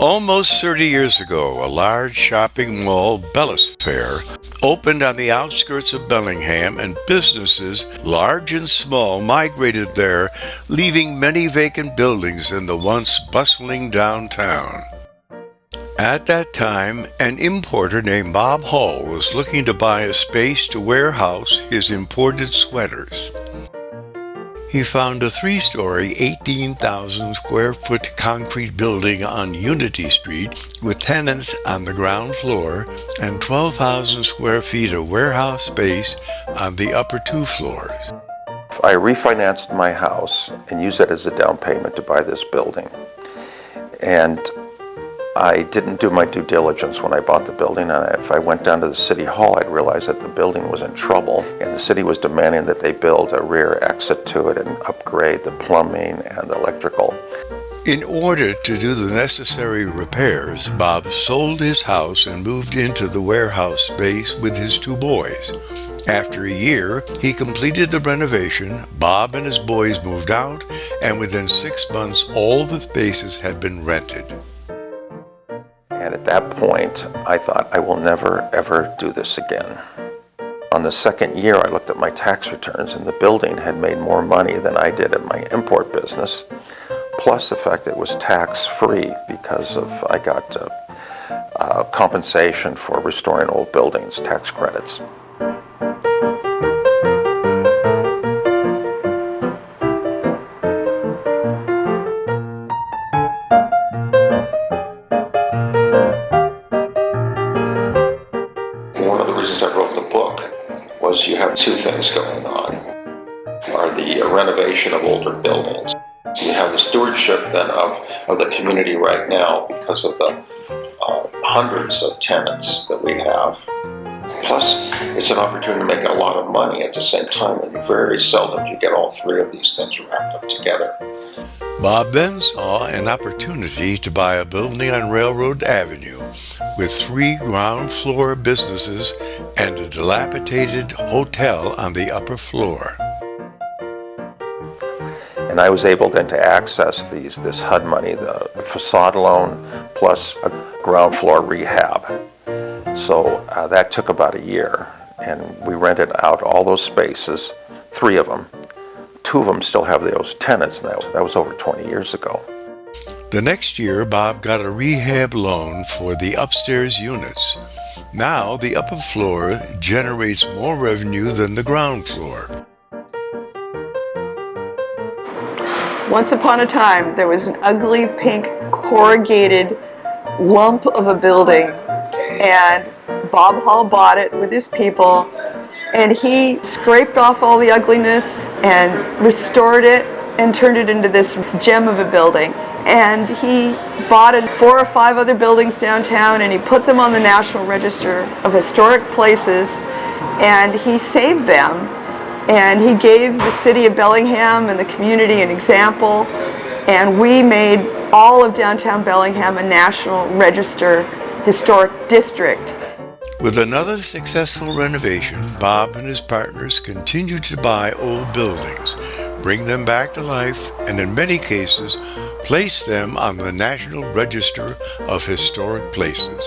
Almost 30 years ago, a large shopping mall, Bellingham, opened on the outskirts of Bellingham, and businesses, large and small, migrated there, leaving many vacant buildings in the once bustling downtown. At that time, an importer named Bob Hall was looking to buy a space to warehouse his imported sweaters. He found a 3-story, 18,000 square foot concrete building on Unity Street with tenants on the ground floor and 12,000 square feet of warehouse space on the upper 2 floors. I refinanced my house and used it as a down payment to buy this building. And I didn't do my due diligence when I bought the building, and if I went down to the city hall, I'd realize that the building was in trouble, and the city was demanding that they build a rear exit to it and upgrade the plumbing and the electrical. In order to do the necessary repairs, Bob sold his house and moved into the warehouse space with his 2 boys. After a year, he completed the renovation, Bob and his boys moved out, and within 6 months, all the spaces had been rented. And at that point, I thought, I will never, ever do this again. On the second year, I looked at my tax returns, and the building had made more money than I did at my import business, plus the fact it was tax-free because I got compensation for restoring old buildings, tax credits. One of the reasons I wrote the book was you have 2 things going on. Are the renovation of older buildings. You have the stewardship then of the community right now because of the hundreds of tenants that we have. Plus, it's an opportunity to make a lot of money at the same time, and very seldom do you get all 3 of these things wrapped up together. Bob then saw an opportunity to buy a building on Railroad Avenue with 3 ground floor businesses and a dilapidated hotel on the upper floor. And I was able then to access this HUD money, the facade loan, plus a ground floor rehab. So that took about a year, and we rented out all those spaces, 3 of them. 2 of them still have those tenants now. That was over 20 years ago. The next year, Bob got a rehab loan for the upstairs units. Now, the upper floor generates more revenue than the ground floor. Once upon a time, there was an ugly pink corrugated lump of a building, and Bob Hall bought it with his people, and he scraped off all the ugliness and restored it and turned it into this gem of a building. And he bought 4 or 5 other buildings downtown, and he put them on the National Register of Historic Places, and he saved them. And he gave the city of Bellingham and the community an example, and we made all of downtown Bellingham a National Register Historic District. With another successful renovation, Bob and his partners continued to buy old buildings, bring them back to life, and in many cases, place them on the National Register of Historic Places.